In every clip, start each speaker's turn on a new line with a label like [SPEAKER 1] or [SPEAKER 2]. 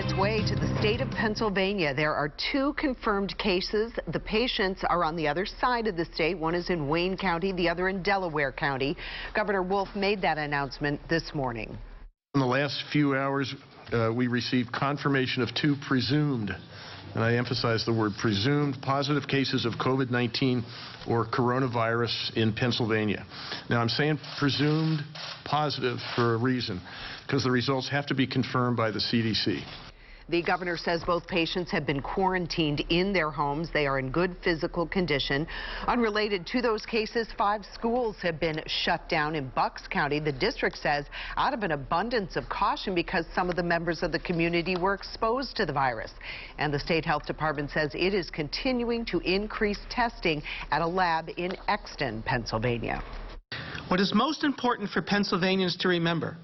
[SPEAKER 1] its way to the state of Pennsylvania. There are 2 confirmed cases. The patients are on the other side of the state. One is in Wayne County, the other in Delaware County. Governor Wolf made that announcement this morning.
[SPEAKER 2] In the last few hours, we received confirmation of 2 presumed, and I emphasize the word presumed, positive cases of COVID-19 or coronavirus in Pennsylvania. Now, I'm saying presumed positive for a reason, because the results have to be confirmed by the CDC.
[SPEAKER 1] The governor says both patients have been quarantined in their homes. They are in good physical condition. Unrelated to those cases, 5 schools have been shut down in Bucks County. The district says out of an abundance of caution because some of the members of the community were exposed to the virus. And the state health department says it is continuing to increase testing at a lab in Exton, Pennsylvania.
[SPEAKER 3] What is most important for Pennsylvanians to remember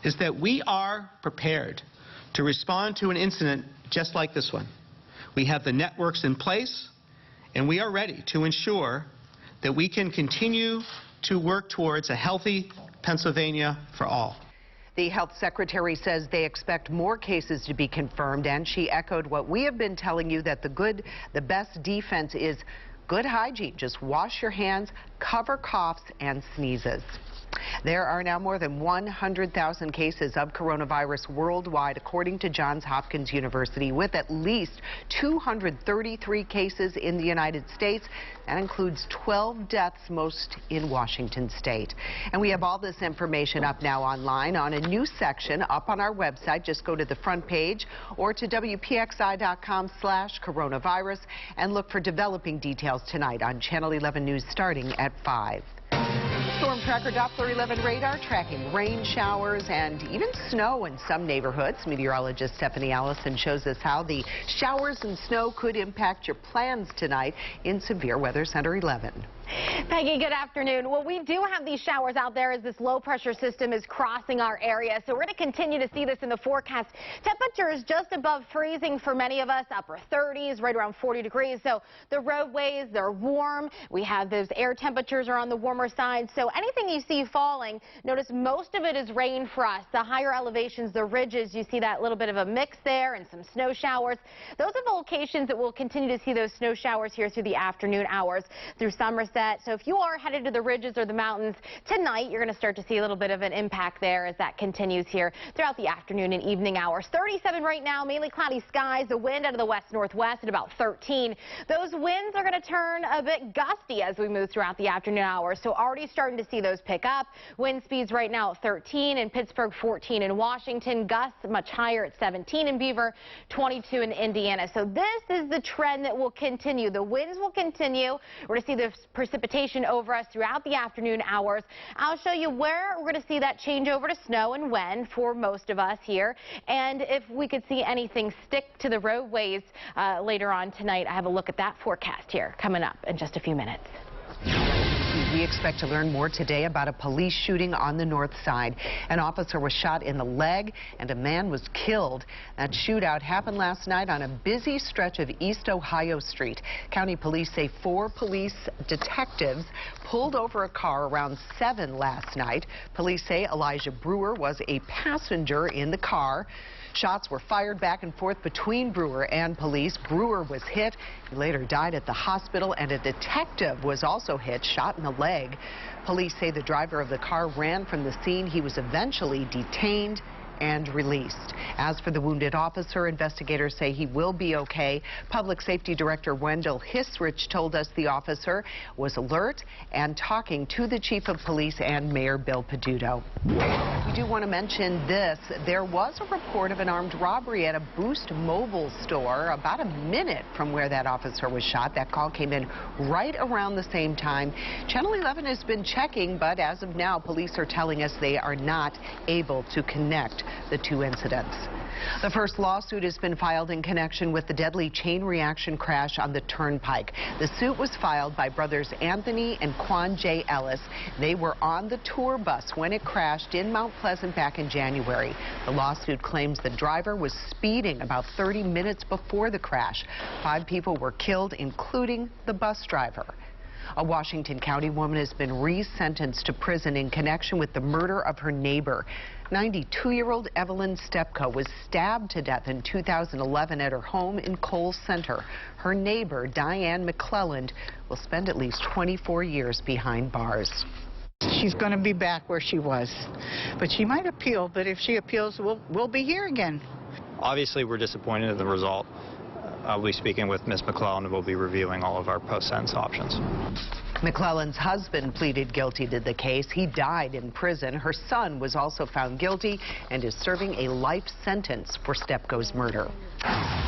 [SPEAKER 3] is that we are prepared to respond to an incident just like this one. We have the networks in place, and we are ready to ensure that we can continue to work towards a healthy Pennsylvania for all.
[SPEAKER 1] The health secretary says they expect more cases to be confirmed, and she echoed what we have been telling you, that the best defense is good hygiene. Just wash your hands, cover coughs and sneezes. There are now more than 100,000 cases of coronavirus worldwide, according to Johns Hopkins University, with at least 233 cases in the United States. That includes 12 deaths, most in Washington state. And we have all this information up now online on a new section up on our website. Just go to the front page or to WPXI.com/coronavirus and look for developing details tonight on Channel 11 News starting at 5. Storm tracker Doppler 11 radar tracking rain showers and even snow in some neighborhoods. Meteorologist Stephanie Allison shows us how the showers and snow could impact your plans tonight in Severe Weather Center 11.
[SPEAKER 4] Peggy, good afternoon. Well, we do have these showers out there as this low pressure system is crossing our area, so we're going to continue to see this in the forecast. Temperature is just above freezing for many of us, upper 30s, right around 40 degrees. So the roadways, they're warm. We have those air temperatures are on the warmer side. So anything you see falling, notice most of it is rain for us. The higher elevations, the ridges, you see that little bit of a mix there and some snow showers. Those are the locations that we'll continue to see those snow showers here through the afternoon hours through Somerset. So if you are headed to the ridges or the mountains tonight, you're going to start to see a little bit of an impact there as that continues here throughout the afternoon and evening hours. 37 right now, mainly cloudy skies, the wind out of the west-northwest at about 13. Those winds are going to turn a bit gusty as we move throughout the afternoon hours. So already starting to see those pick up. Wind speeds right now at 13 in Pittsburgh, 14 in Washington, gusts much higher at 17 in Beaver, 22 in Indiana. So this is the trend that will continue. The winds will continue. We're going to see the precipitation over us throughout the afternoon hours. I'll show you where we're going to see that change over to snow and when for most of us here, and if we could see anything stick to the roadways later on tonight. I have a look at that forecast here coming up in just a few minutes.
[SPEAKER 1] We expect to learn more today about a police shooting on the north side. An officer was shot in the leg and a man was killed. That shootout happened last night on a busy stretch of East Ohio Street. County police say 4 police detectives pulled over a car around 7 last night. Police say Elijah Brewer was a passenger in the car. Shots were fired back and forth between Brewer and police. Brewer was hit. He later died at the hospital, and a detective was also hit, shot in the leg. Police say the driver of the car ran from the scene. He was eventually detained and released. As for the wounded officer, investigators say he will be okay. Public Safety Director Wendell Hisrich told us the officer was alert and talking to the Chief of Police and Mayor Bill Peduto. We do want to mention this. There was a report of an armed robbery at a Boost Mobile store about a minute from where that officer was shot. That call came in right around the same time. Channel 11 has been checking, but as of now, police are telling us they are not able to connect the 2 incidents. The first lawsuit has been filed in connection with the deadly chain reaction crash on the Turnpike. The suit was filed by brothers Anthony and Quan J. Ellis. They were on the tour bus when it crashed in Mount Pleasant back in January. The lawsuit claims the driver was speeding about 30 minutes before the crash. 5 people were killed, including the bus driver. A Washington County woman has been resentenced to prison in connection with the murder of her neighbor. 92-year-old Evelyn Stepko was stabbed to death in 2011 at her home in Cole Center. Her neighbor, Diane McClelland, will spend at least 24 years behind bars.
[SPEAKER 5] She's going to be back where she was, but she might appeal, but if she appeals, we'll be here again.
[SPEAKER 6] Obviously, we're disappointed in the result. I'll be speaking with Ms. McClellan, and we'll be reviewing all of our post-sentence options.
[SPEAKER 1] McClellan's husband pleaded guilty to the case. He died in prison. Her son was also found guilty and is serving a life sentence for Stepko's murder.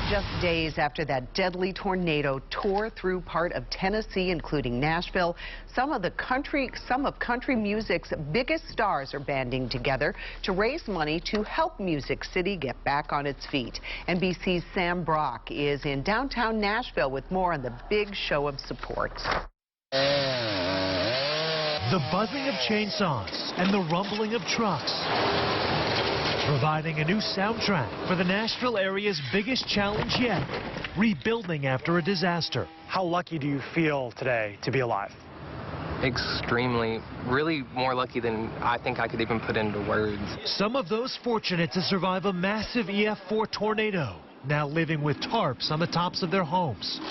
[SPEAKER 1] Just days after that deadly tornado tore through part of Tennessee, including Nashville, some of country music's biggest stars are banding together to raise money to help Music City get back on its feet. NBC's Sam Brock is in downtown Nashville with more on the big show of support.
[SPEAKER 7] The buzzing of chainsaws and the rumbling of trucks, providing a new soundtrack for the Nashville area's biggest challenge yet, rebuilding after a disaster.
[SPEAKER 8] How lucky do you feel today to be alive?
[SPEAKER 9] Extremely, really more lucky than I think I could even put into words.
[SPEAKER 7] Some of those fortunate to survive a massive EF4 tornado, now living with tarps on the tops of their homes.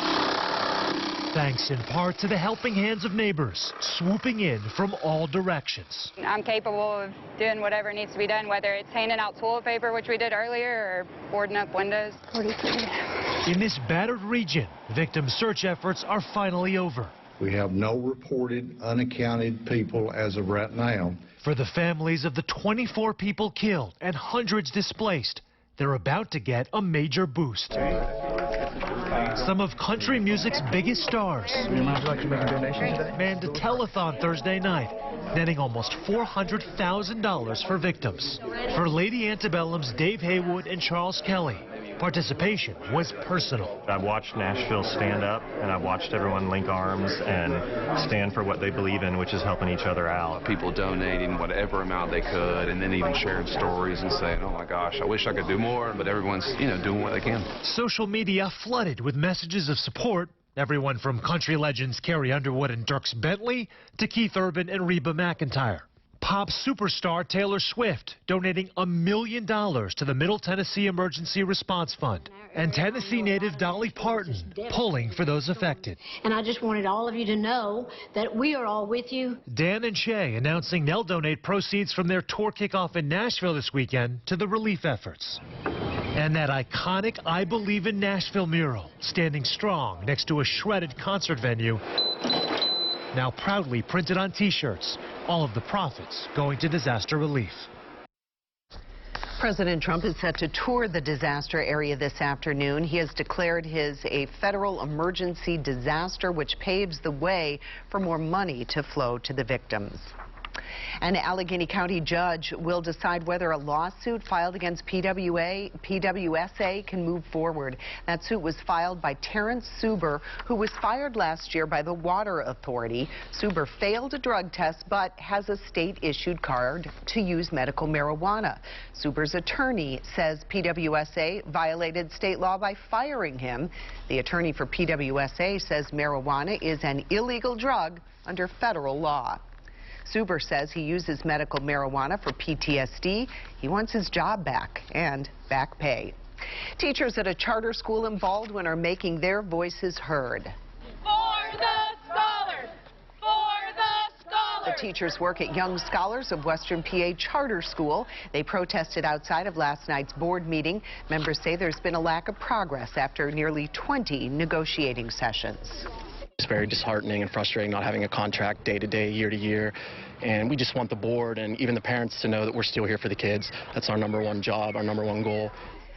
[SPEAKER 7] Thanks in part to the helping hands of neighbors swooping in from all directions.
[SPEAKER 10] I'm capable of doing whatever needs to be done, whether it's handing out toilet paper, which we did earlier, or boarding up windows. 43.
[SPEAKER 7] In this battered region, victim search efforts are finally over.
[SPEAKER 11] We have no reported unaccounted people as of right now.
[SPEAKER 7] For the families of the 24 people killed and hundreds displaced, they're about to get a major boost. Some of country music's biggest stars manned a telethon Thursday night, netting almost $400,000 for victims. For Lady Antebellum's Dave Haywood and Charles Kelly, participation was personal.
[SPEAKER 12] I've watched Nashville stand up, and I've watched everyone link arms and stand for what they believe in, which is helping each other out.
[SPEAKER 13] People donating whatever amount they could, and then even sharing stories and saying, oh my gosh, I wish I could do more, but everyone's, doing what they can.
[SPEAKER 7] Social media flooded with messages of support. Everyone from country legends Carrie Underwood and Dierks Bentley to Keith Urban and Reba McEntire. Pop superstar Taylor Swift donating $1 million to the Middle Tennessee Emergency Response Fund. And Tennessee native Dolly Parton pulling for those affected.
[SPEAKER 14] And I just wanted all of you to know that we are all with you.
[SPEAKER 7] Dan and Shay announcing they'll donate proceeds from their tour kickoff in Nashville this weekend to the relief efforts. And that iconic I Believe in Nashville mural standing strong next to a shredded concert venue, now proudly printed on T-shirts, all of the profits going to disaster relief.
[SPEAKER 1] President Trump is set to tour the disaster area this afternoon. He has declared a federal emergency disaster, which paves the way for more money to flow to the victims. An Allegheny County judge will decide whether a lawsuit filed against PWSA can move forward. That suit was filed by Terrence Suber, who was fired last year by the Water Authority. Suber failed a drug test but has a state-issued card to use medical marijuana. Suber's attorney says PWSA violated state law by firing him. The attorney for PWSA says marijuana is an illegal drug under federal law. Suber says he uses medical marijuana for PTSD. He wants his job back and back pay. Teachers at a charter school in Baldwin are making their voices heard.
[SPEAKER 15] For the scholars! For the scholars!
[SPEAKER 1] The teachers work at Young Scholars of Western PA Charter School. They protested outside of last night's board meeting. Members say there's been a lack of progress after nearly 20 negotiating sessions.
[SPEAKER 16] It's very disheartening and frustrating not having a contract day to day, year to year. And we just want the board and even the parents to know that we're still here for the kids. That's our #1 job, our #1 goal.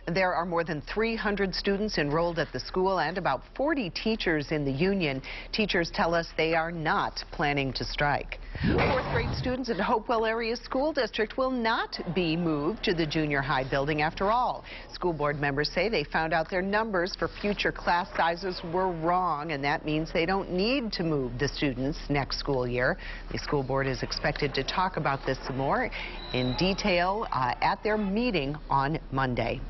[SPEAKER 1] There are more than 300 students enrolled at the school and about 40 teachers in the union. Teachers tell us they are not planning to strike. 4th grade students in Hopewell Area School District will not be moved to the junior high building after all. School board members say they found out their numbers for future class sizes were wrong, and that means they don't need to move the students next school year. The school board is expected to talk about this some more in detail at their meeting on Monday.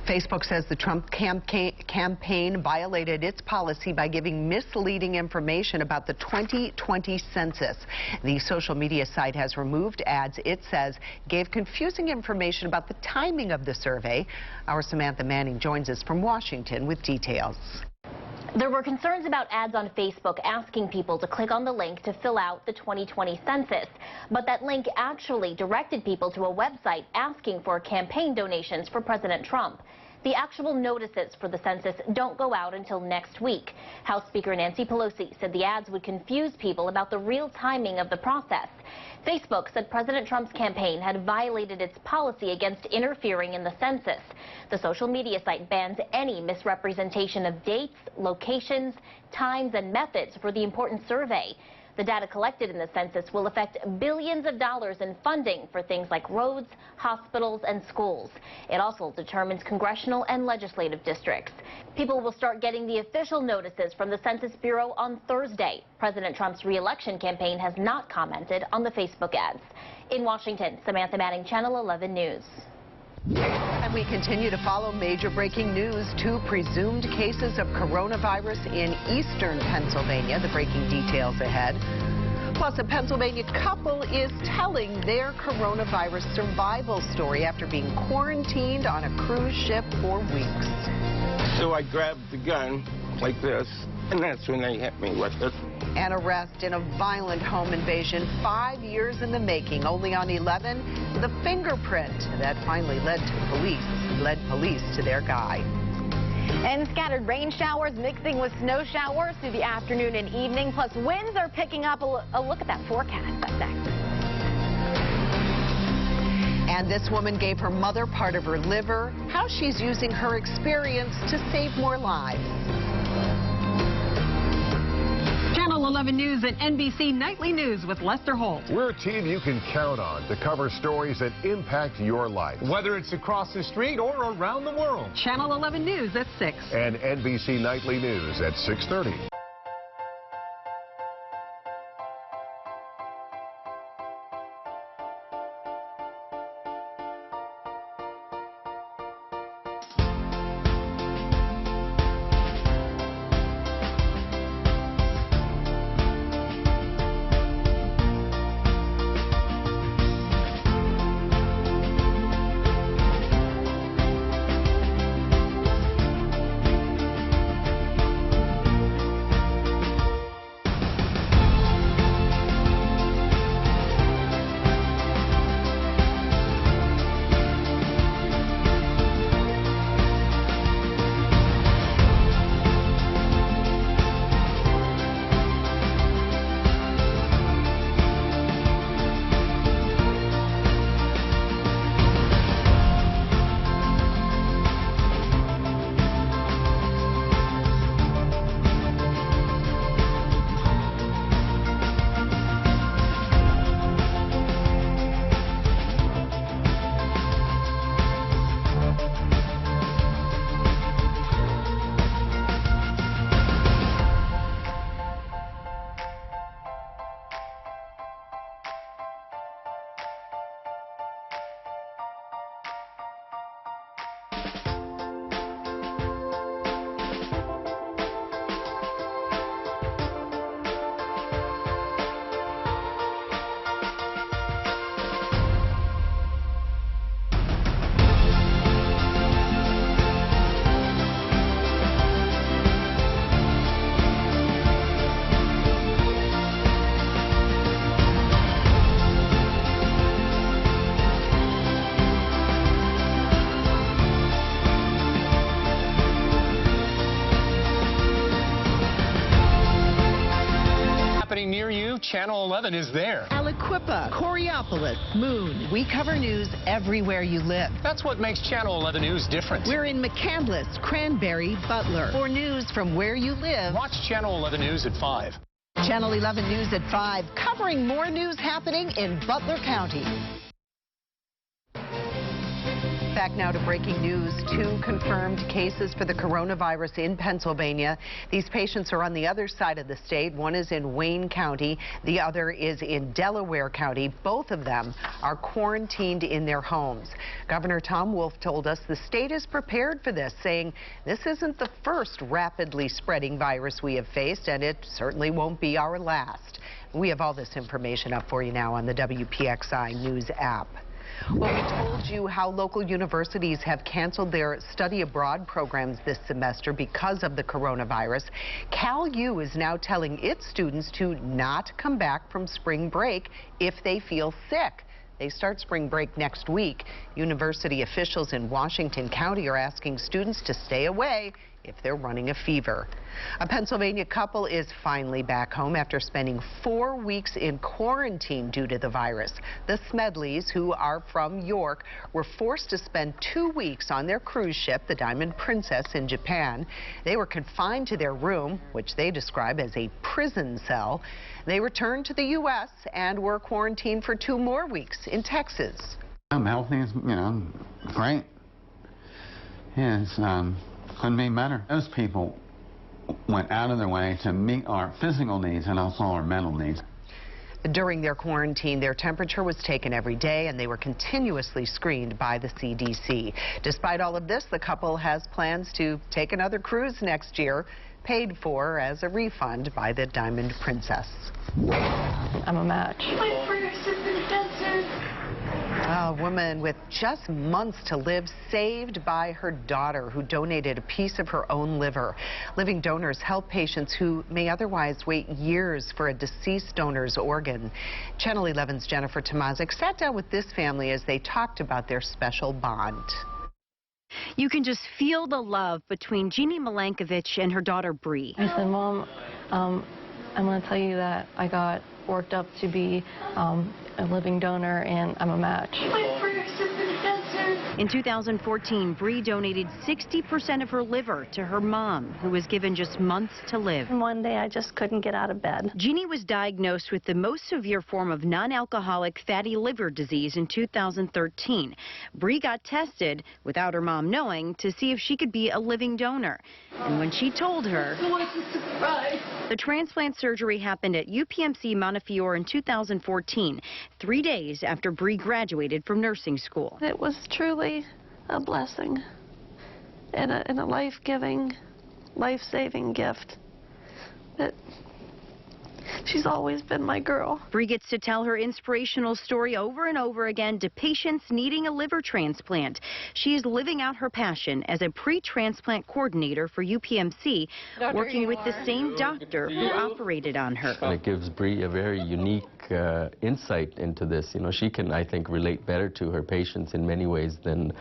[SPEAKER 1] Facebook says the Trump campaign violated its policy by giving misleading information about the 2020 census. The social media site has removed ads it says gave confusing information about the timing of the survey. Our Samantha Manning joins us from Washington with details.
[SPEAKER 17] There were concerns about ads on Facebook asking people to click on the link to fill out the 2020 census. But that link actually directed people to a website asking for campaign donations for President Trump. The actual notices for the census don't go out until next week. House Speaker Nancy Pelosi said the ads would confuse people about the real timing of the process. Facebook said President Trump's campaign had violated its policy against interfering in the census. The social media site bans any misrepresentation of dates, locations, times, and methods for the important survey. The data collected in the census will affect billions of dollars in funding for things like roads, hospitals, and schools. It also determines congressional and legislative districts. People will start getting the official notices from the Census Bureau on Thursday. President Trump's re-election campaign has not commented on the Facebook ads. In Washington, Samantha Manning, Channel 11 News.
[SPEAKER 1] And we continue to follow major breaking news. 2 presumed cases of coronavirus in eastern Pennsylvania. The breaking details ahead. Plus, a Pennsylvania couple is telling their coronavirus survival story after being quarantined on a cruise ship for weeks.
[SPEAKER 18] So I grabbed the gun like this, and that's when they hit me with it.
[SPEAKER 1] An arrest in a violent home invasion 5 years in the making. Only on 11, the fingerprint that finally led police to their guy.
[SPEAKER 4] And scattered rain showers mixing with snow showers through the afternoon and evening. Plus, winds are picking up. A look at that forecast. That's next.
[SPEAKER 1] And this woman gave her mother part of her liver. How she's using her experience to save more lives.
[SPEAKER 19] Channel 11 News and NBC Nightly News with Lester Holt.
[SPEAKER 20] We're a team you can count on to cover stories that impact your life.
[SPEAKER 21] Whether it's across the street or around the world.
[SPEAKER 19] Channel 11 News at 6.
[SPEAKER 20] And NBC Nightly News at 6:30.
[SPEAKER 21] Near you, Channel 11 is there.
[SPEAKER 1] Aliquippa, Coraopolis, Moon. We cover news everywhere you live.
[SPEAKER 21] That's what makes Channel 11 News different.
[SPEAKER 1] We're in McCandless, Cranberry, Butler. For news from where you live,
[SPEAKER 21] watch Channel 11 News at 5.
[SPEAKER 1] Channel 11 News at 5, covering more news happening in Butler County. Back now to breaking news. 2 confirmed cases for the coronavirus in Pennsylvania. These patients are on the other side of the state. One is in Wayne County. The other is in Delaware County. Both of them are quarantined in their homes. Governor Tom Wolf told us the state is prepared for this, saying this isn't the first rapidly spreading virus we have faced, and it certainly won't be our last. We have all this information up for you now on the WPXI News app. Well, we told you how local universities have canceled their study abroad programs this semester because of the coronavirus. Cal U is now telling its students to not come back from spring break if they feel sick. They start spring break next week. University officials in Washington County are asking students to stay away if they're running a fever. A Pennsylvania couple is finally back home after spending 4 weeks in quarantine due to the virus. The Smedleys, who are from York, were forced to spend 2 weeks on their cruise ship, the Diamond Princess, in Japan. They were confined to their room, which they describe as a prison cell. They returned to the U.S. and were quarantined for 2 more weeks in Texas.
[SPEAKER 2] I'm healthy, great. Yeah, couldn't be better. Those people went out of their way to meet our physical needs and also our mental needs.
[SPEAKER 1] During their quarantine, their temperature was taken every day and they were continuously screened by the CDC. Despite all of this, the couple has plans to take another cruise next year, paid for as a refund by the Diamond Princess.
[SPEAKER 22] I'm a match.
[SPEAKER 15] My first is in the desert.
[SPEAKER 1] A woman with just months to live saved by her daughter, who donated a piece of her own liver. Living donors help patients who may otherwise wait years for a deceased donor's organ. Channel 11's Jennifer Tomazik sat down with this family as they talked about their special bond.
[SPEAKER 23] You can just feel the love between Jeannie Milankovich and her daughter Bree.
[SPEAKER 22] I said, Mom, I'm going to tell you that I got worked up to be a living donor, and I'm a match.
[SPEAKER 15] My first is in the desert.
[SPEAKER 23] In 2014, Bree donated 60% of her liver to her mom, who was given just months to live.
[SPEAKER 22] And one day I just couldn't get out of bed.
[SPEAKER 23] Jeannie was diagnosed with the most severe form of non-alcoholic fatty liver disease in 2013. Bree got tested, without her mom knowing, to see if she could be a living donor. And when she told her,
[SPEAKER 15] It was a surprise.
[SPEAKER 23] The transplant surgery happened at UPMC Montefiore in 2014, 3 days after Bree graduated from nursing school.
[SPEAKER 22] It was truly a blessing and a life-giving, life-saving gift. She's always been my girl.
[SPEAKER 23] Bree gets to tell her inspirational story over and over again to patients needing a liver transplant. She is living out her passion as a pre-transplant coordinator for UPMC, working with the same doctor who operated on her.
[SPEAKER 24] It gives Bree a very unique insight into this. She can, I think, relate better to her patients in many ways than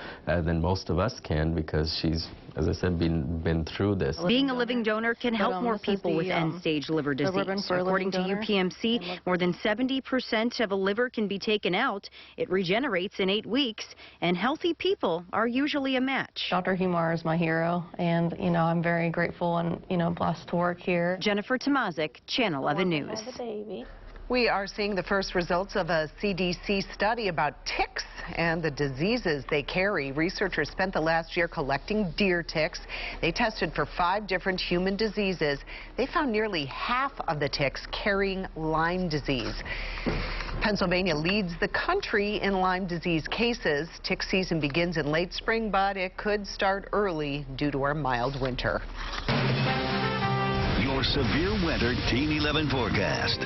[SPEAKER 24] most of us can, because she's, as I said, been through this.
[SPEAKER 23] Being a living donor can help more people with end-stage liver disease. According to UPMC, more than 70% of a liver can be taken out. It regenerates in 8 weeks, and healthy people are usually a match.
[SPEAKER 22] Dr. Humar is my hero, and, I'm very grateful and, blessed to work here.
[SPEAKER 23] Jennifer Tomazik, Channel 11 News.
[SPEAKER 1] We are seeing the first results of a CDC study about ticks and the diseases they carry. Researchers spent the last year collecting deer ticks. They tested for 5 different human diseases. They found nearly half of the ticks carrying Lyme disease. Pennsylvania leads the country in Lyme disease cases. Tick season begins in late spring, but it could start early due to our mild winter.
[SPEAKER 25] Your severe weather Team 11 forecast.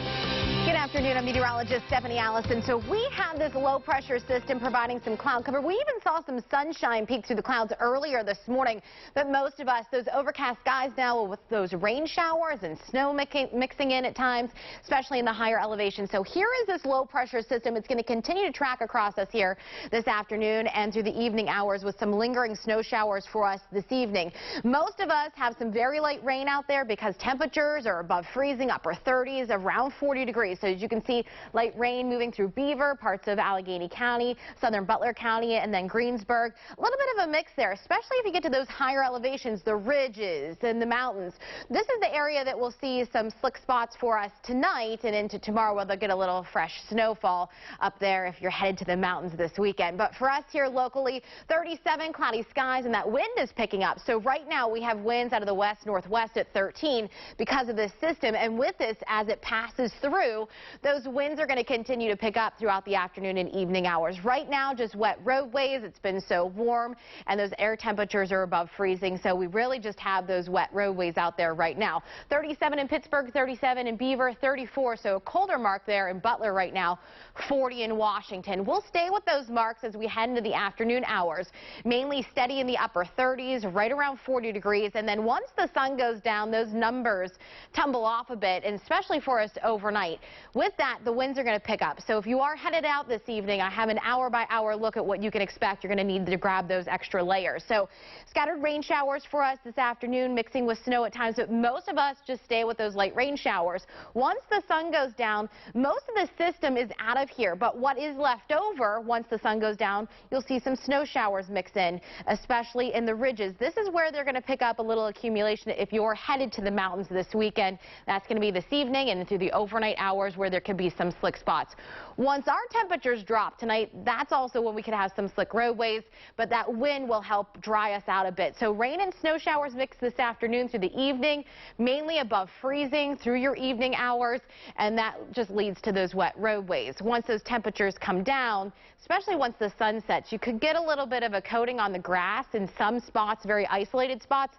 [SPEAKER 4] Good afternoon, I'm meteorologist Stephanie Allison. So we have this low pressure system providing some cloud cover. We even saw some sunshine peek through the clouds earlier this morning. But most of us, those overcast skies now with those rain showers and snow mixing in at times, especially in the higher elevation. So here is this low pressure system. It's going to continue to track across us here this afternoon and through the evening hours with some lingering snow showers for us this evening. Most of us have some very light rain out there because temperatures are above freezing, upper 30s, around 40 degrees. degrees. So as you can see, light rain moving through Beaver, parts of Allegheny County, southern Butler County, and then Greensburg. A little bit of a mix there, especially if you get to those higher elevations, the ridges and the mountains. This is the area that we'll see some slick spots for us tonight and into tomorrow, where they'll get a little fresh snowfall up there if you're headed to the mountains this weekend. But for us here locally, 37, cloudy skies, and that wind is picking up. So right now we have winds out of the west-northwest at 13 because of this system. And with this, as it passes through, those winds are going to continue to pick up throughout the afternoon and evening hours. Right now, just wet roadways. It's been so warm, and those air temperatures are above freezing. So we really just have those wet roadways out there right now. 37 in Pittsburgh, 37 in Beaver, 34. So a colder mark there in Butler right now, 40 in Washington. We'll stay with those marks as we head into the afternoon hours. Mainly steady in the upper 30s, right around 40 degrees. And then once the sun goes down, those numbers tumble off a bit, and especially for us overnight. With that, the winds are going to pick up. So if you are headed out this evening, I have an hour-by-hour look at what you can expect. You're going to need to grab those extra layers. So scattered rain showers for us this afternoon, mixing with snow at times, but most of us just stay with those light rain showers. Once the sun goes down, most of the system is out of here, but what is left over once the sun goes down, you'll see some snow showers mix in, especially in the ridges. This is where they're going to pick up a little accumulation if you're headed to the mountains this weekend. That's going to be this evening and through the overnight hours where there could be some slick spots. Once our temperatures drop tonight, that's also when we could have some slick roadways, but that wind will help dry us out a bit. So rain and snow showers mix this afternoon through the evening, mainly above freezing through your evening hours, and that just leads to those wet roadways. Once those temperatures come down, especially once the sun sets, you could get a little bit of a coating on the grass in some spots, very isolated spots.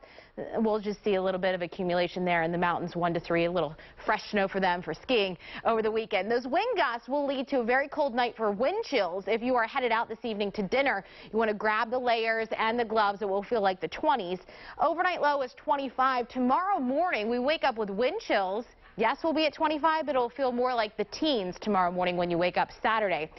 [SPEAKER 4] We'll just see a little bit of accumulation there in the mountains, 1 to 3, a little fresh snow for them for skiing over the weekend. Those wind gusts will lead to a very cold night for wind chills. If you are headed out this evening to dinner, you want to grab the layers and the gloves. It will feel like the 20s. Overnight low is 25. Tomorrow morning, we wake up with wind chills. Yes, we'll be at 25, but it'll feel more like the teens tomorrow morning when you wake up Saturday.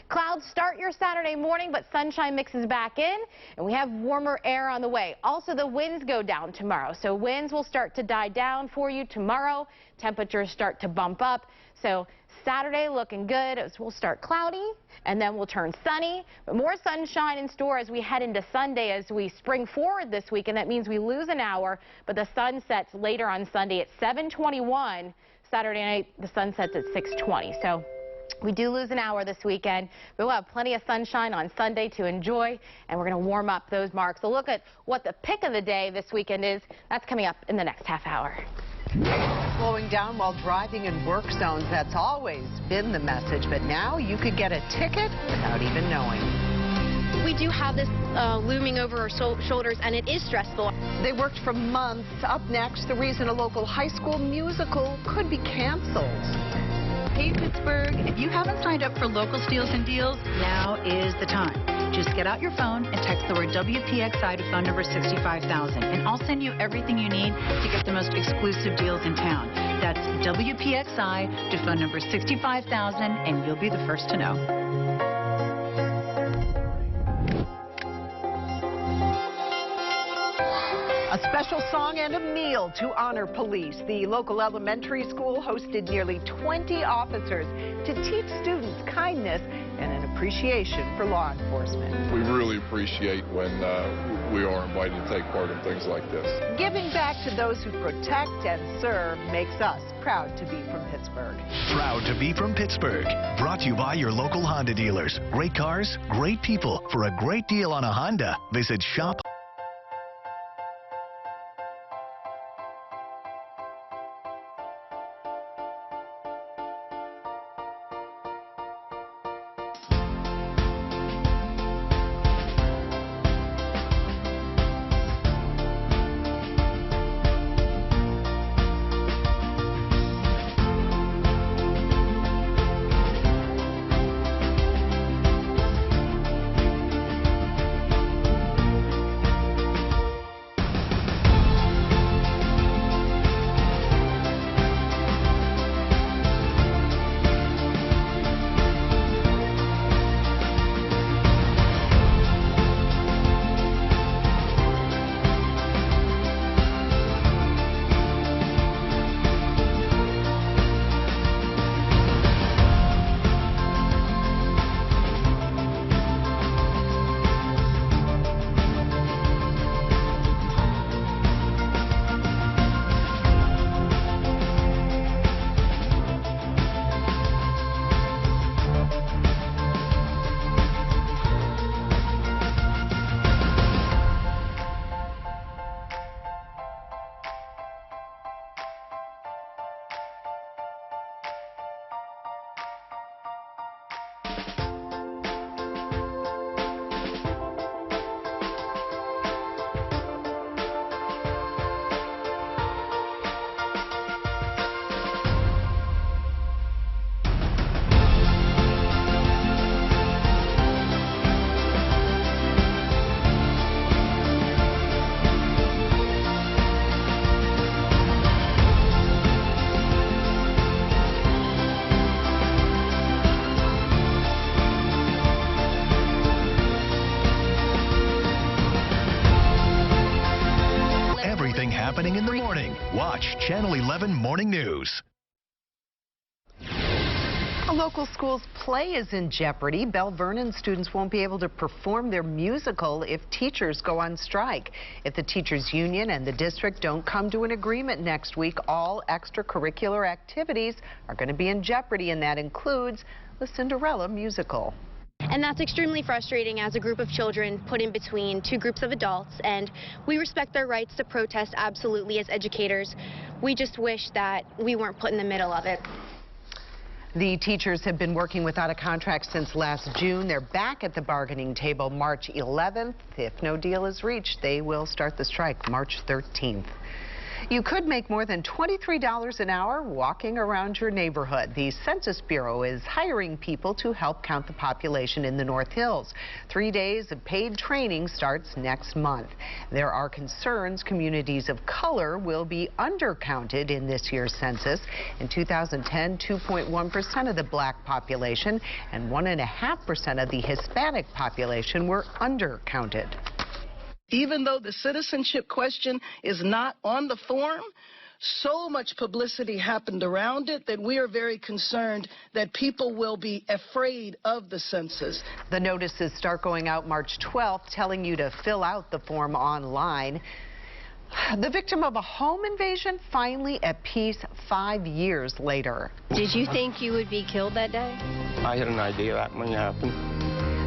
[SPEAKER 4] Clouds start your Saturday morning, but sunshine mixes back in, and we have warmer air on the way. Also, the winds go down tomorrow, so winds will start to die down for you tomorrow. Temperatures start to bump up, so Saturday looking good. We'll start cloudy, and then we'll turn sunny, but more sunshine in store as we head into Sunday as we spring forward this week, and that means we lose an hour, but the sun sets later on Sunday at 7:21. Saturday night, the sun sets at 6:20. So we do lose an hour this weekend, but we'll have plenty of sunshine on Sunday to enjoy, and we're going to warm up those marks. So look at what the pick of the day this weekend is. That's coming up in the next half hour.
[SPEAKER 1] Slowing down while driving in work zones, that's always been the message, but now you could get a ticket without even knowing.
[SPEAKER 3] We do have this looming over our shoulders, and it is stressful.
[SPEAKER 1] They worked for months. Up next, the reason a local high school musical could be canceled.
[SPEAKER 5] Hey Pittsburgh, if you haven't signed up for local steals and deals, now is the time. Just get out your phone and text the word WPXI to phone number 65,000, and I'll send you everything you need to get the most exclusive deals in town. That's WPXI to phone number 65,000, and you'll be the first to know.
[SPEAKER 1] A special song and a meal to honor police. The local elementary school hosted nearly 20 officers to teach students kindness and an appreciation for law enforcement.
[SPEAKER 6] We really appreciate when we are invited to take part in things like this.
[SPEAKER 1] Giving back to those who protect and serve makes us proud to be from Pittsburgh.
[SPEAKER 25] Proud to be from Pittsburgh. Brought to you by your local Honda dealers. Great cars, great people. For a great deal on a Honda, visit shop. happening in the morning. Watch Channel 11 Morning News.
[SPEAKER 1] A local school's play is in jeopardy. Belle Vernon students won't be able to perform their musical if teachers go on strike. If the teachers union and the district don't come to an agreement next week, all extracurricular activities are going to be in jeopardy, and that includes the Cinderella musical.
[SPEAKER 3] And that's extremely frustrating as a group of children put in between two groups of adults, and we respect their rights to protest absolutely as educators. We just wish that we weren't put in the middle of it.
[SPEAKER 1] The teachers have been working without a contract since last June. They're back at the bargaining table March 11th. If no deal is reached, they will start the strike March 13th. You could make more than $23 an hour walking around your neighborhood. The Census Bureau is hiring people to help count the population in the North Hills. 3 days of paid training starts next month. There are concerns communities of color will be undercounted in this year's census. In 2010, 2.1% of the black population and 1.5% of the Hispanic population were undercounted.
[SPEAKER 8] Even though the citizenship question is not on the form, so much publicity happened around it that we are very concerned that people will be afraid of the census.
[SPEAKER 1] The notices start going out March 12th, telling you to fill out the form online. The victim of a home invasion finally at peace 5 years later.
[SPEAKER 3] Did you think you would be killed that day?
[SPEAKER 18] I had an idea that might happen.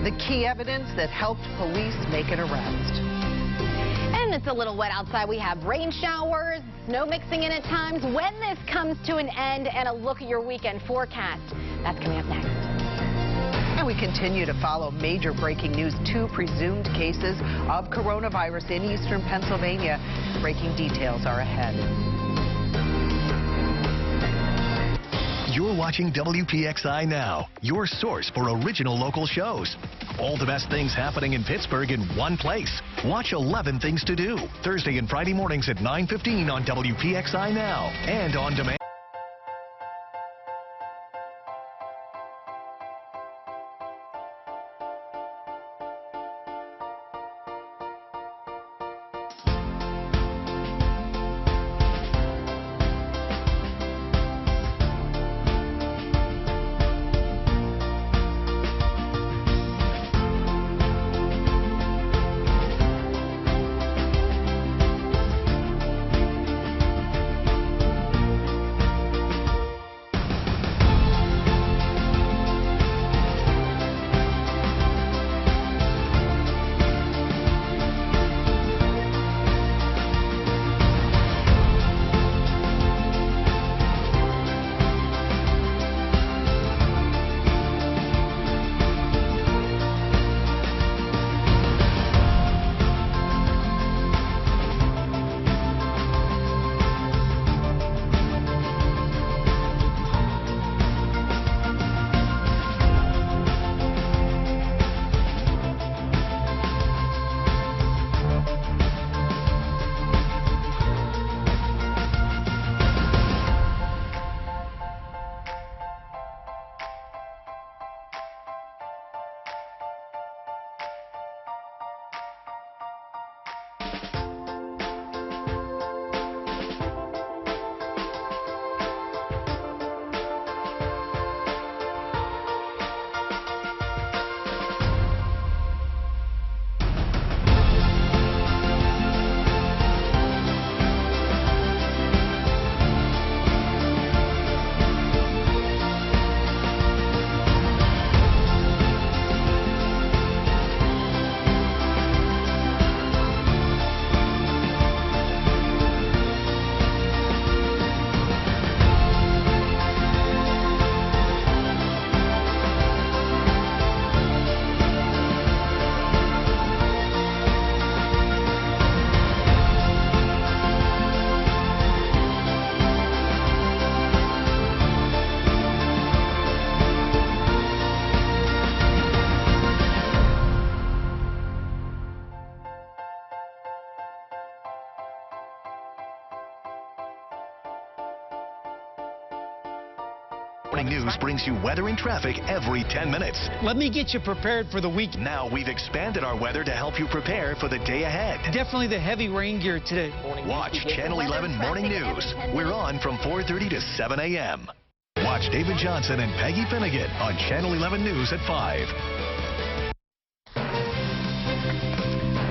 [SPEAKER 1] The key evidence that helped police make an arrest.
[SPEAKER 4] And it's a little wet outside. We have rain showers, snow mixing in at times. When this comes to an end, and a look at your weekend forecast. That's coming up next.
[SPEAKER 1] And we continue to follow major breaking news. 2 presumed cases of coronavirus in eastern Pennsylvania. Breaking details are ahead.
[SPEAKER 25] You're watching WPXI Now, your source for original local shows. All the best things happening in Pittsburgh in one place. Watch 11 Things to Do, Thursday and Friday mornings at 9:15 on WPXI Now and on demand. Morning News brings you weather and traffic every 10 minutes.
[SPEAKER 21] Let me get you prepared for the week.
[SPEAKER 25] Now we've expanded our weather to help you prepare for the day ahead.
[SPEAKER 21] Definitely the heavy rain gear today.
[SPEAKER 25] Watch Channel 11 Morning News. We're on from 4:30 to 7 a.m. Watch David Johnson and Peggy Finnegan on Channel 11 News at 5.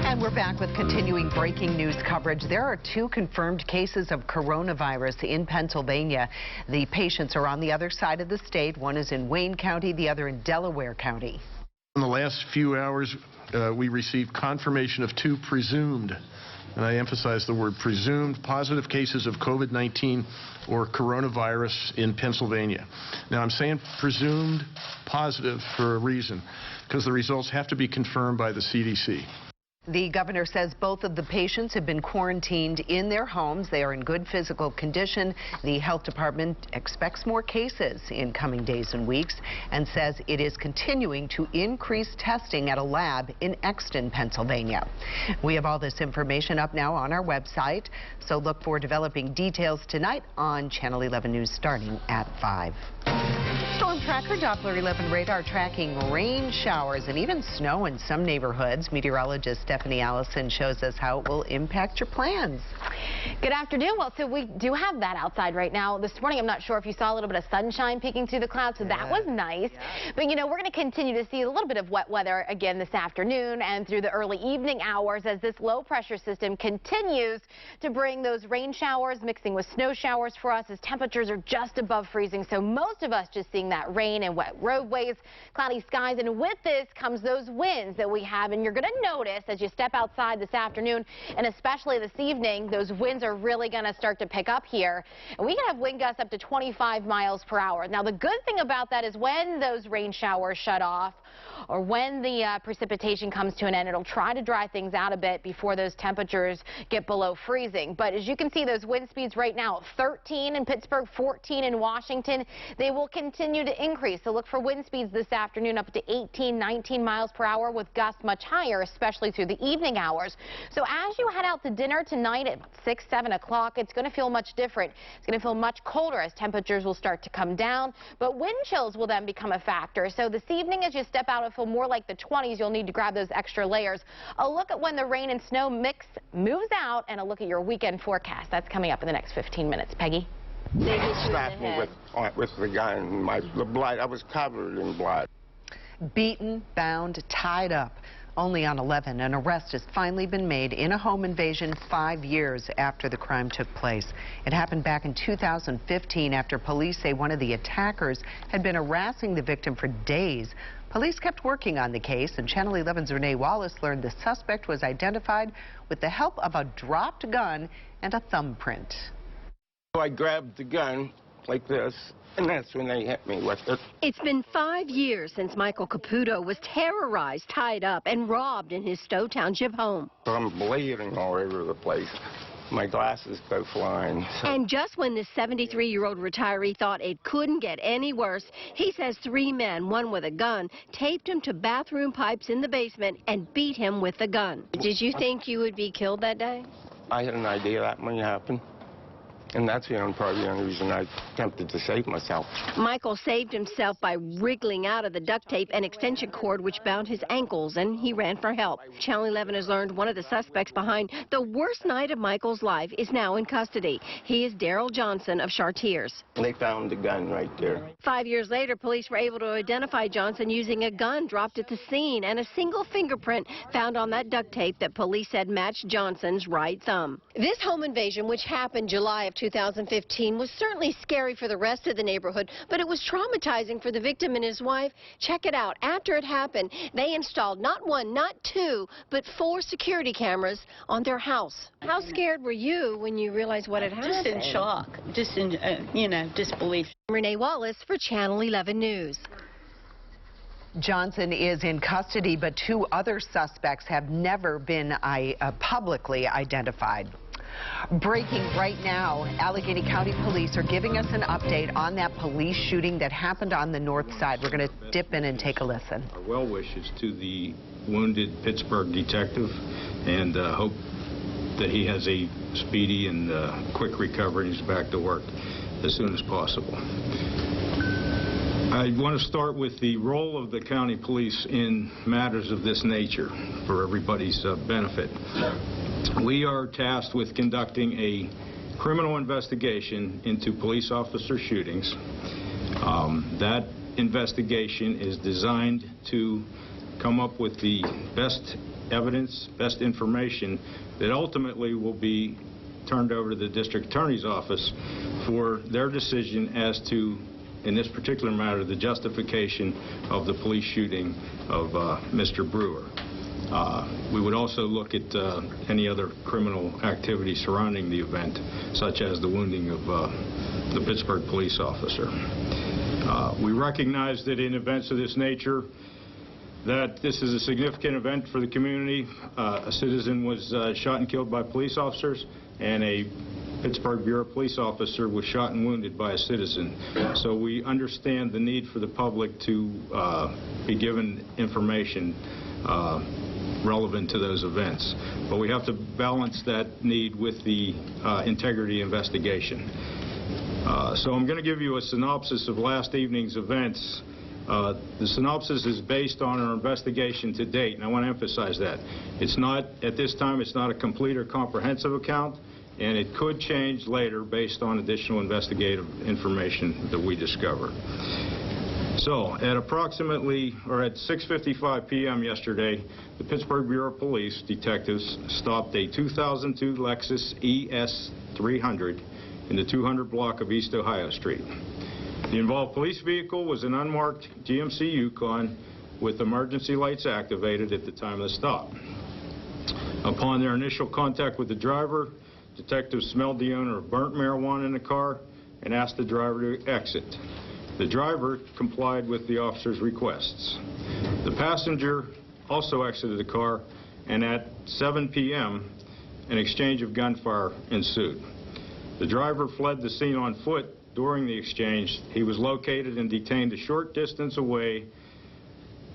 [SPEAKER 1] And we're back with continuing breaking news coverage. There are 2 confirmed cases of coronavirus in Pennsylvania. The patients are on the other side of the state. One is in Wayne County, the other in Delaware County.
[SPEAKER 9] In the last few hours, we received confirmation of 2 presumed, and I emphasize the word presumed, positive cases of COVID-19 or coronavirus in Pennsylvania. Now, I'm saying presumed positive for a reason, because the results have to be confirmed by the CDC.
[SPEAKER 1] The governor says both of the patients have been quarantined in their homes. They are in good physical condition. The health department expects more cases in coming days and weeks and says it is continuing to increase testing at a lab in Exton, Pennsylvania. We have all this information up now on our website, so look for developing details tonight on Channel 11 News starting at 5. Storm Tracker Doppler 11 radar tracking rain showers and even snow in some neighborhoods. Meteorologist Stephanie Allison shows us how it will impact your plans.
[SPEAKER 4] Good afternoon. Well, so we do have that outside right now. This morning, I'm not sure if you saw a little bit of sunshine peeking through the clouds, so that was nice. Yeah. But, you know, we're going to continue to see a little bit of wet weather again this afternoon and through the early evening hours as this low pressure system continues to bring those rain showers mixing with snow showers for us as temperatures are just above freezing. So most of us just seeing that rain and wet roadways, cloudy skies, and with this comes those winds that we have, and you're going to notice as you step outside this afternoon and especially this evening, those winds are really going to start to pick up here, and we can have wind gusts up to 25 miles per hour. Now, the good thing about that is when those rain showers shut off or when the precipitation comes to an end, it'll try to dry things out a bit before those temperatures get below freezing. But as you can see, those wind speeds right now, 13 in Pittsburgh, 14 in Washington, they will continue to increase. So look for wind speeds this afternoon up to 18, 19 miles per hour with gusts much higher, especially through the evening hours. So as you head out to dinner tonight at 6, 7 o'clock, it's going to feel much different. It's going to feel much colder as temperatures will start to come down, but wind chills will then become a factor. So this evening as you step out, it'll feel more like the 20s. You'll need to grab those extra layers. A look at when the rain and snow mix moves out and a look at your weekend forecast. That's coming up in the next 15 minutes. Peggy?
[SPEAKER 18] They slapped me with the gun. The blood, I was covered in blood.
[SPEAKER 1] Beaten, bound, tied up. Only on 11, an arrest has finally been made in a home invasion 5 years after the crime took place. It happened back in 2015 after police say one of the attackers had been harassing the victim for days. Police kept working on the case, and Channel 11's Renee Wallace learned the suspect was identified with the help of a dropped gun and a thumbprint.
[SPEAKER 18] I grabbed the gun like this, and that's when they hit me with it.
[SPEAKER 14] It's been 5 years since Michael Caputo was terrorized, tied up, and robbed in his Stowe Township home.
[SPEAKER 18] I'm bleeding all over the place. My glasses go flying. So.
[SPEAKER 14] And just when this 73-year-old retiree thought it couldn't get any worse, he says 3 men, one with a gun, taped him to bathroom pipes in the basement and beat him with the gun. Did you think you would be killed that day?
[SPEAKER 18] I had an idea that might happen. And that's probably the only reason I attempted to save myself.
[SPEAKER 14] Michael saved himself by wriggling out of the duct tape and extension cord which bound his ankles, and he ran for help. Channel 11 has learned one of the suspects behind the worst night of Michael's life is now in custody. He is Daryl Johnson of Chartiers.
[SPEAKER 18] They found the gun right there.
[SPEAKER 14] 5 years later, police were able to identify Johnson using a gun dropped at the scene and a single fingerprint found on that duct tape that police said matched Johnson's right thumb. This home invasion, which happened July of 2015, was certainly scary for the rest of the neighborhood, but it was traumatizing for the victim and his wife. Check it out. After it happened, they installed not 1, not 2, but 4 security cameras on their house. How scared were you when you realized what had happened?
[SPEAKER 15] Just in shock, just in, disbelief.
[SPEAKER 14] Renee Wallace for Channel 11 News.
[SPEAKER 1] Johnson is in custody, but 2 other suspects have never been publicly identified. Breaking right now, Allegheny County Police are giving us an update on that police shooting that happened on the north side. We're going to dip in and take a listen.
[SPEAKER 10] Our well wishes to the wounded Pittsburgh detective, and hope that he has a speedy and quick recovery and is back to work as soon as possible. I want to start with the role of the county police in matters of this nature for everybody's benefit. We are tasked with conducting a criminal investigation into police officer shootings. That investigation is designed to come up with the best evidence, best information that ultimately will be turned over to the district attorney's office for their decision as to, in this particular matter, the justification of the police shooting of Mr. Brewer. We would also look at any other criminal activity surrounding the event, such as the wounding of the Pittsburgh police officer. We recognize that in events of this nature, that this is a significant event for the community. A citizen was shot and killed by police officers, and a Pittsburgh Bureau police officer was shot and wounded by a citizen. So we understand the need for the public to be given information relevant to those events. But we have to balance that need with the integrity investigation. So I'm going to give you a synopsis of last evening's events. The synopsis is based on our investigation to date, and I want to emphasize that. It's not, at this time, it's not a complete or comprehensive account, and it could change later based on additional investigative information that we discover. So, at approximately, or at 6:55 p.m. yesterday, the Pittsburgh Bureau of Police detectives stopped a 2002 Lexus ES 300 in the 200 block of East Ohio Street. The involved police vehicle was an unmarked GMC Yukon with emergency lights activated at the time of the stop. Upon their initial contact with the driver, detectives smelled the owner of burnt marijuana in the car and asked the driver to exit. The driver complied with the officer's requests. The passenger also exited the car, and at 7 p.m., an exchange of gunfire ensued. The driver fled the scene on foot. During the exchange, he was located and detained a short distance away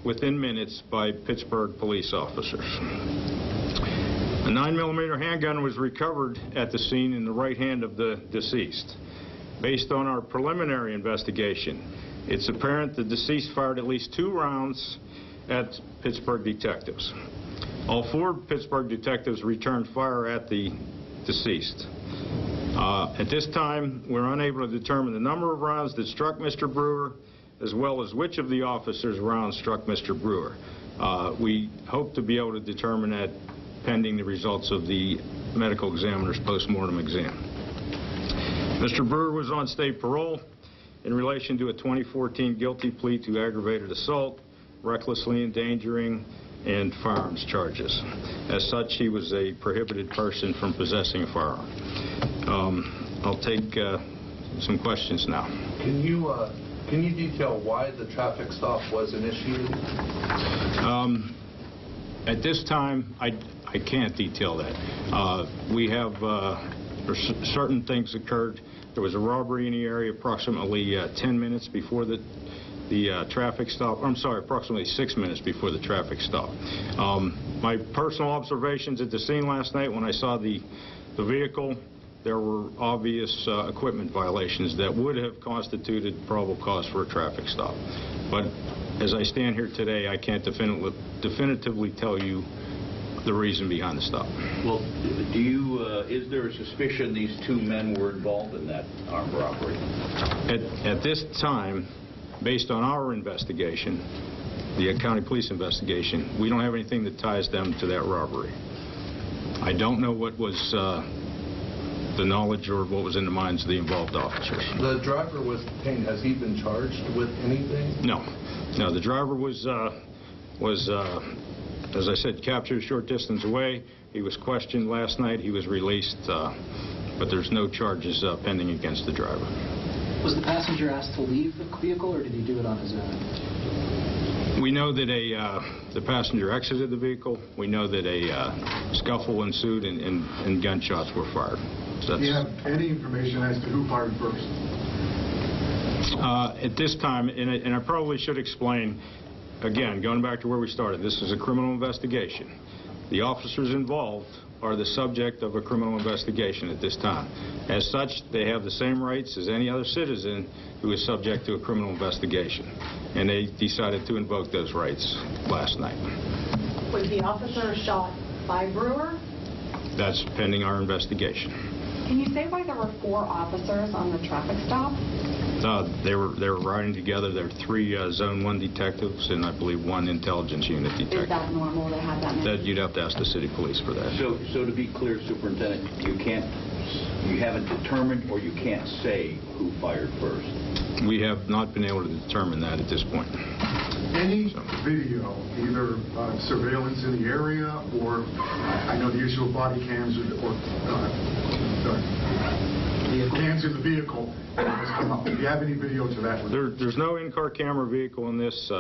[SPEAKER 10] within minutes by Pittsburgh police officers. A 9mm handgun was recovered at the scene in the right hand of the deceased. Based on our preliminary investigation, it's apparent the deceased fired at least 2 rounds at Pittsburgh detectives. All 4 Pittsburgh detectives returned fire at the deceased. At this time, we're unable to determine the number of rounds that struck Mr. Brewer, as well as which of the officers' rounds struck Mr. Brewer. We hope to be able to determine that pending the results of the medical examiner's post-mortem exam. Mr. Brewer was on state parole in relation to a 2014 guilty plea to aggravated assault, recklessly endangering, and firearms charges. As such, he was a prohibited person from possessing a firearm. I'll take some questions now.
[SPEAKER 7] Can you detail why the traffic stop was initiated?
[SPEAKER 10] At this time, I can't detail that. We have certain things occurred. There was a robbery in the area approximately 10 minutes before the traffic stop. I'm sorry, approximately 6 minutes before the traffic stop. My personal observations at the scene last night when I saw the vehicle, there were obvious equipment violations that would have constituted probable cause for a traffic stop. But as I stand here today, I can't definitively tell you the reason behind the stop.
[SPEAKER 11] Well, is there a suspicion these 2 men were involved in that armed robbery?
[SPEAKER 10] At this time, based on our investigation, the county police investigation, we don't have anything that ties them to that robbery. I don't know what was the knowledge or what was in the minds of the involved officers.
[SPEAKER 7] The driver was detained. Has he been charged with anything?
[SPEAKER 10] No. No, the driver was as I said, captured a short distance away. He was questioned last night. He was released, but there's no charges pending against the driver.
[SPEAKER 12] Was the passenger asked to leave the vehicle, or did he do it on his own?
[SPEAKER 10] We know that the passenger exited the vehicle. We know that a scuffle ensued and gunshots were fired. So
[SPEAKER 13] do you have any information as to who fired first?
[SPEAKER 10] At this time, and I probably should explain, again, going back to where we started, this is a criminal investigation. The officers involved are the subject of a criminal investigation at this time. As such, they have the same rights as any other citizen who is subject to a criminal investigation. And they decided to invoke those rights last night.
[SPEAKER 2] Was the officer shot by Brewer?
[SPEAKER 10] That's pending our investigation.
[SPEAKER 2] Can you say why there were 4 officers on the traffic stop?
[SPEAKER 10] They were riding together. There were 3 Zone 1 detectives and I believe 1 intelligence unit detective.
[SPEAKER 2] Is that normal to have that many?
[SPEAKER 10] You'd have to ask the city police for that.
[SPEAKER 11] So to be clear, Superintendent, you haven't determined or you can't say who fired first?
[SPEAKER 10] We have not been able to determine that at this point.
[SPEAKER 13] Any video, either surveillance in the area or I know the issue of body cams or cams in the vehicle has come up. Do you have any video to that?
[SPEAKER 10] There's no in-car camera vehicle in this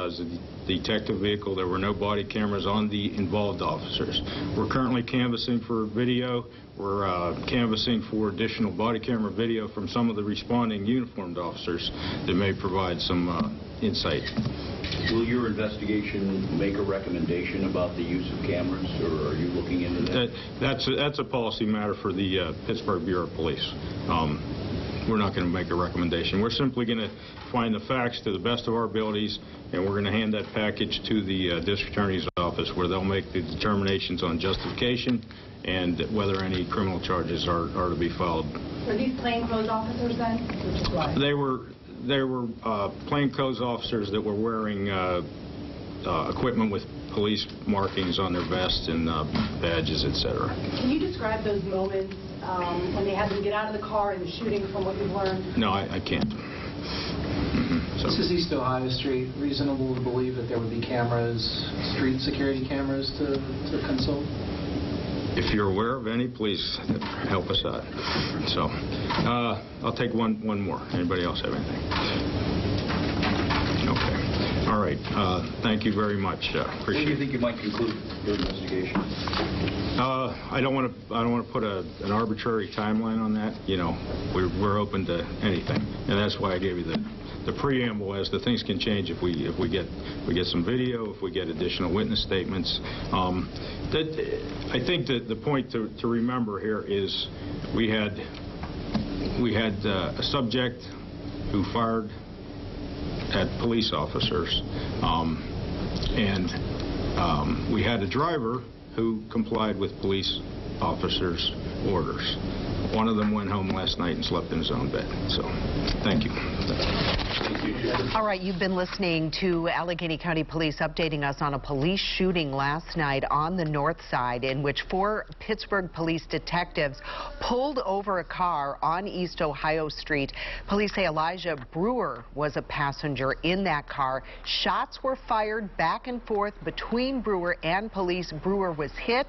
[SPEAKER 10] detective vehicle. There were no body cameras on the involved officers. We're currently canvassing for video. We're canvassing for additional body camera video from some of the responding uniformed officers that may provide some insight.
[SPEAKER 11] Will your investigation make a recommendation about the use of cameras, or are you looking into that?
[SPEAKER 10] That's a policy matter for the Pittsburgh Bureau of Police. We're not going to make a recommendation. We're simply going to find the facts to the best of our abilities, and we're going to hand that package to the district attorney's office where they'll make the determinations on justification and whether any criminal charges are to be filed.
[SPEAKER 2] Were these plainclothes officers then? Which is why?
[SPEAKER 10] They were plainclothes officers that were wearing equipment with police markings on their vests and badges, etc.
[SPEAKER 2] Can you describe those moments when they had them get out of the car and the shooting from what you've learned?
[SPEAKER 10] No, I can't.
[SPEAKER 12] This is East Ohio Street. Reasonable to believe that there would be cameras, street security cameras to consult?
[SPEAKER 10] If you're aware of any, please help us out. So, I'll take one more. Anybody else have anything? Okay. All right. Thank you very much. Appreciate it.
[SPEAKER 11] When do you think you might conclude your investigation?
[SPEAKER 10] I don't want to put an arbitrary timeline on that. You know, we're open to anything, and that's why I gave you the preamble as the things can change if we get some video, if we get additional witness statements. I think that the point to remember here is we had a subject who fired at police officers, and we had a driver who complied with police officers' orders. One of them went home last night and slept in his own bed. So, thank you.
[SPEAKER 1] All right, you've been listening to Allegheny County Police updating us on a police shooting last night on the north side in which 4 Pittsburgh police detectives pulled over a car on East Ohio Street. Police say Elijah Brewer was a passenger in that car. Shots were fired back and forth between Brewer and police. Brewer was hit.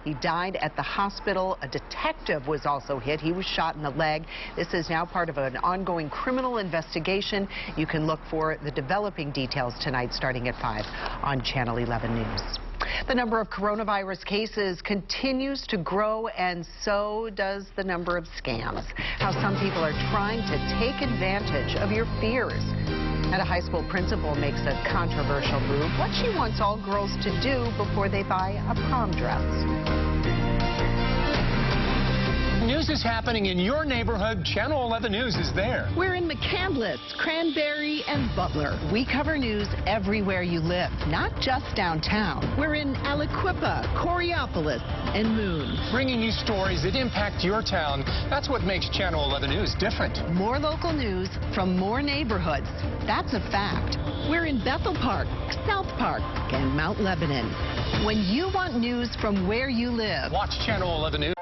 [SPEAKER 1] He died at the hospital. A detective was also hit. He was shot in the leg. This is now part of an ongoing criminal investigation. You can look for the developing details tonight starting at 5 on Channel 11 News. The number of coronavirus cases continues to grow, and so does the number of scams. How some people are trying to take advantage of your fears. And a high school principal makes a controversial move. What she wants all girls to do before they buy a prom dress.
[SPEAKER 16] News is happening in your neighborhood. Channel 11 News is there.
[SPEAKER 1] We're in McCandless, Cranberry, and Butler. We cover news everywhere you live, not just downtown. We're in Aliquippa, Coriopolis, and Moon.
[SPEAKER 16] Bringing you stories that impact your town. That's what makes Channel 11 News different.
[SPEAKER 1] More local news from more neighborhoods. That's a fact. We're in Bethel Park, South Park, and Mount Lebanon. When you want news from where you live,
[SPEAKER 16] watch Channel 11 News.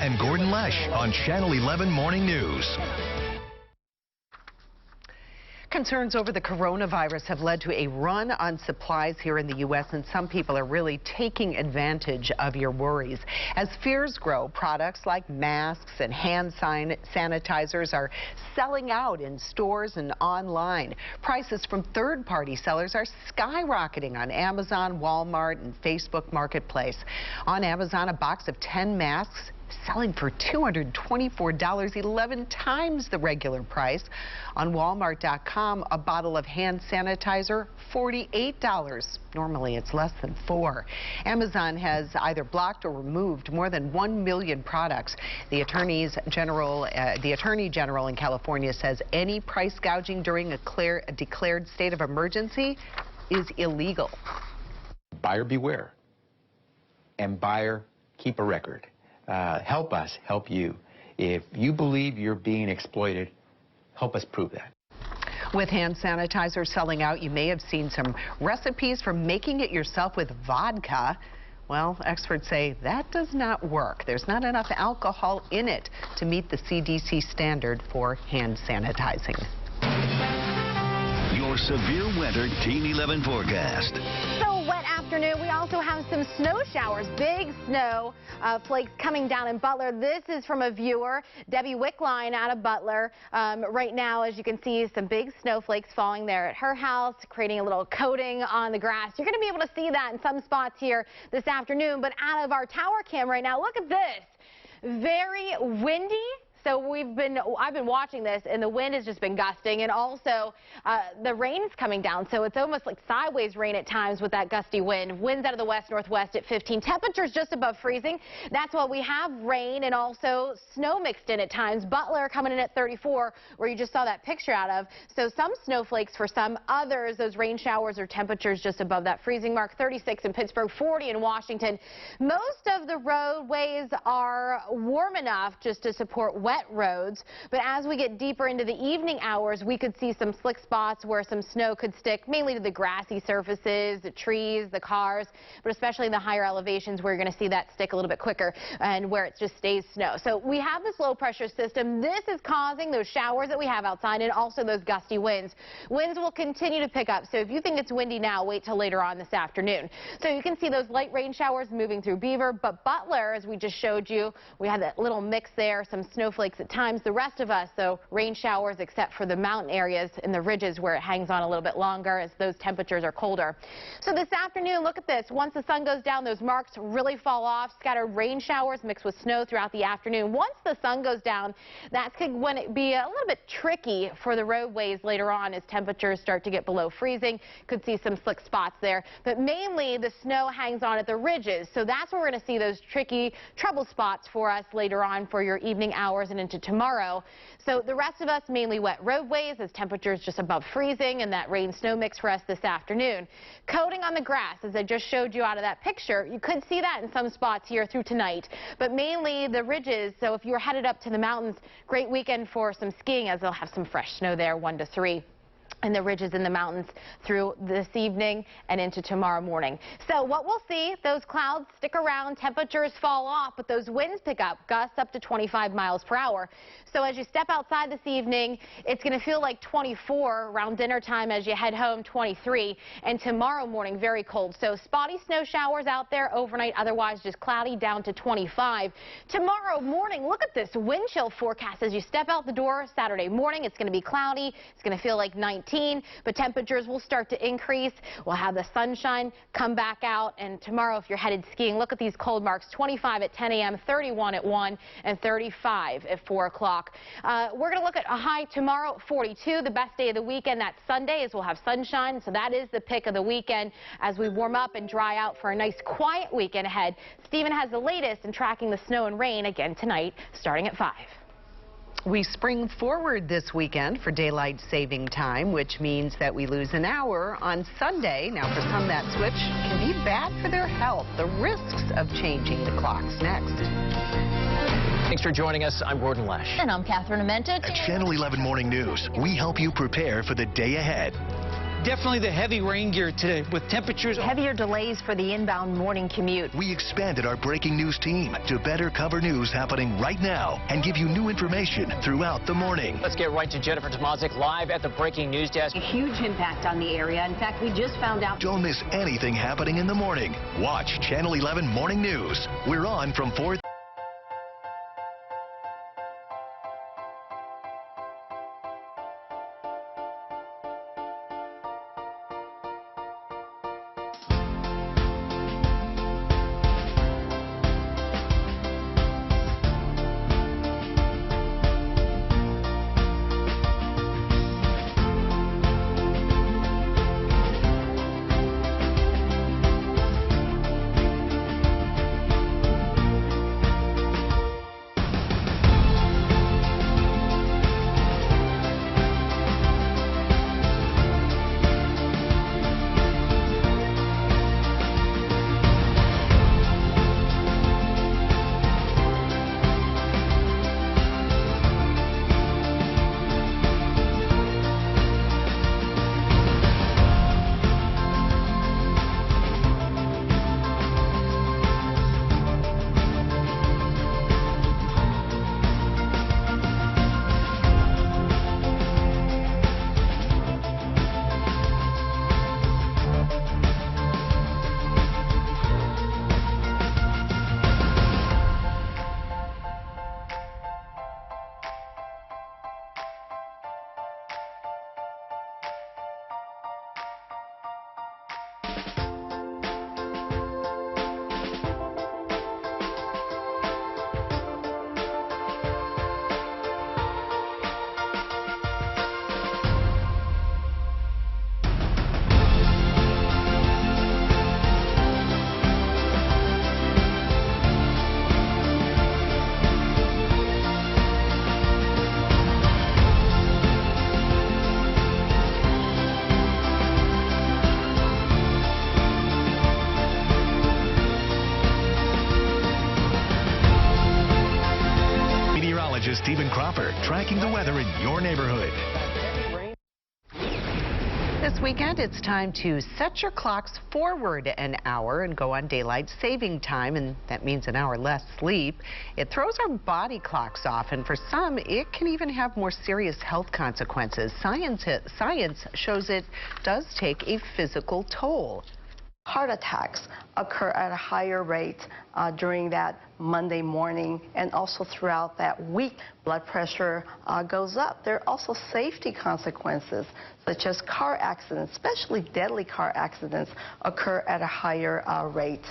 [SPEAKER 25] and Gordon Lesh on Channel 11 Morning News.
[SPEAKER 1] Concerns over the coronavirus have led to a run on supplies here in the U.S., and some people are really taking advantage of your worries. As fears grow, products like masks and hand sanitizers are selling out in stores and online. Prices from third-party sellers are skyrocketing on Amazon, Walmart, and Facebook Marketplace. On Amazon, a box of 10 masks selling for $224, 11 times the regular price. On Walmart.com, a bottle of hand sanitizer, $48. Normally, it's less than $4. Amazon has either blocked or removed more than 1 million products. The Attorney General in California says any price gouging during a declared state of emergency is illegal.
[SPEAKER 17] Buyer beware, and buyer keep a record. Help us help you. If you believe you're being exploited, help us prove that.
[SPEAKER 1] With hand sanitizer selling out, you may have seen some recipes for making it yourself with vodka. Well, experts say that does not work. There's not enough alcohol in it to meet the CDC standard for hand sanitizing.
[SPEAKER 25] Your severe weather Team 11 forecast.
[SPEAKER 4] So wet afternoon. We also have some snow showers, big snow flakes coming down in Butler. This is from a viewer, Debbie Wickline out of Butler. Right now, as you can see, some big snowflakes falling there at her house, creating a little coating on the grass. You're going to be able to see that in some spots here this afternoon. But out of our tower cam right now, look at this. Very windy. So I've been watching this, and the wind has just been gusting, and also the rain's coming down. So it's almost like sideways rain at times with that gusty wind. Winds out of the west-northwest at 15. Temperatures just above freezing. That's why we have rain and also snow mixed in at times. Butler coming in at 34, where you just saw that picture out of. So some snowflakes for some others. Those rain showers or temperatures just above that freezing mark. 36 in Pittsburgh, 40 in Washington. Most of the roadways are warm enough just to support wet roads, but as we get deeper into the evening hours, we could see some slick spots where some snow could stick, mainly to the grassy surfaces, the trees, the cars, but especially in the higher elevations where you're going to see that stick a little bit quicker and where it just stays snow. So we have this low pressure system. This is causing those showers that we have outside and also those gusty winds. Winds will continue to pick up, so if you think it's windy now, wait till later on this afternoon. So you can see those light rain showers moving through Beaver, but Butler, as we just showed you, we had that little mix there, some snowflakes at times. The rest of us, though, rain showers except for the mountain areas and the ridges where it hangs on a little bit longer as those temperatures are colder. So this afternoon, look at this. Once the sun goes down, those marks really fall off. Scattered rain showers mixed with snow throughout the afternoon. Once the sun goes down, that's when it be a little bit tricky for the roadways later on as temperatures start to get below freezing. Could see some slick spots there, but mainly the snow hangs on at the ridges. So that's where we're going to see those tricky trouble spots for us later on for your evening hours and into tomorrow. So the rest of us mainly wet roadways as temperatures just above freezing and that rain snow mix for us this afternoon. Coating on the grass, as I just showed you out of that picture, you could see that in some spots here through tonight, but mainly the ridges. So if you're headed up to the mountains, great weekend for some skiing as they'll have some fresh snow there, 1 to 3. And the ridges in the mountains through this evening and into tomorrow morning. So what we'll see, those clouds stick around, temperatures fall off, but those winds pick up, gusts up to 25 miles per hour. So as you step outside this evening, it's going to feel like 24 around dinner time. As you head home, 23, and tomorrow morning very cold. So spotty snow showers out there overnight, otherwise just cloudy, down to 25. Tomorrow morning, look at this wind chill forecast. As you step out the door Saturday morning, it's going to be cloudy. It's going to feel like 19, but temperatures will start to increase. We'll have the sunshine come back out, and tomorrow if you're headed skiing, look at these cold marks. 25 at 10 a.m., 31 at 1, and 35 at 4 o'clock. We're going to look at a high tomorrow, 42, the best day of the weekend. That Sunday, as we'll have sunshine, so that is the pick of the weekend as we warm up and dry out for a nice quiet weekend ahead. Stephen has the latest in tracking the snow and rain again tonight, starting at 5.
[SPEAKER 1] We spring forward this weekend for daylight saving time, which means that we lose an hour on Sunday. Now, for some, that switch can be bad for their health. The risks of changing the clocks next.
[SPEAKER 19] Thanks for joining us. I'm Gordon Lesh.
[SPEAKER 14] And I'm Catherine Amenta.
[SPEAKER 25] At Channel 11 Morning News, we help you prepare for the day ahead.
[SPEAKER 21] Definitely the heavy rain gear today with temperatures.
[SPEAKER 4] Heavier delays for the inbound morning commute.
[SPEAKER 25] We expanded our breaking news team to better cover news happening right now and give you new information throughout the morning.
[SPEAKER 19] Let's get right to Jennifer Tomazik live at the breaking news desk.
[SPEAKER 5] A huge impact on the area. In fact, we just found out.
[SPEAKER 25] Don't miss anything happening in the morning. Watch Channel 11 Morning News. We're on from 4. Stephen Cropper tracking the weather in your neighborhood.
[SPEAKER 1] This weekend, it's time to set your clocks forward an hour and go on daylight saving time, and that means an hour less sleep. It throws our body clocks off, and for some, it can even have more serious health consequences. Science shows it does take a physical toll.
[SPEAKER 20] Heart attacks occur at a higher rate during that Monday morning and also throughout that week. Blood pressure goes up. There are also safety consequences, such as car accidents, especially deadly car accidents, occur at a higher rate.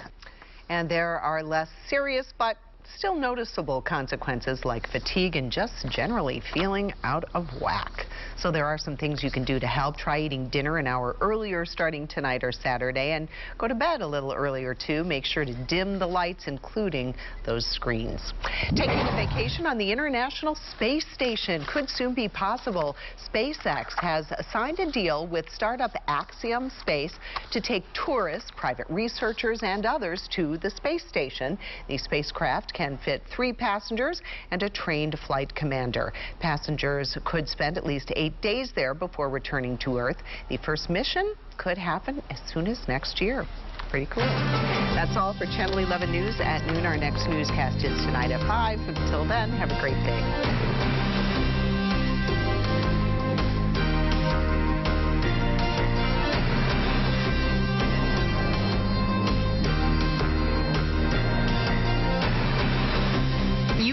[SPEAKER 1] And there are less serious but still noticeable consequences like fatigue and just generally feeling out of whack. So there are some things you can do to help. Try eating dinner an hour earlier starting tonight or Saturday, and go to bed a little earlier too. Make sure to dim the lights, including those screens. Taking a vacation on the International Space Station could soon be possible. SpaceX has signed a deal with startup Axiom Space to take tourists, private researchers, and others to the space station. The spacecraft can fit 3 passengers and a trained flight commander. Passengers could spend at least 8 days there before returning to Earth. The first mission could happen as soon as next year. Pretty cool. That's all for Channel 11 News at noon. Our next newscast is tonight at 5. Until then, have a great day.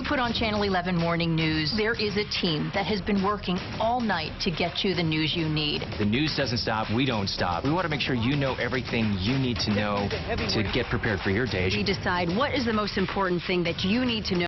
[SPEAKER 22] Put on Channel 11 Morning News. There is a team that has been working all night to get you the news you need.
[SPEAKER 19] The news doesn't stop. We don't stop. We want to make sure you know everything you need to know to get prepared for your day.
[SPEAKER 22] We decide what is the most important thing that you need to know.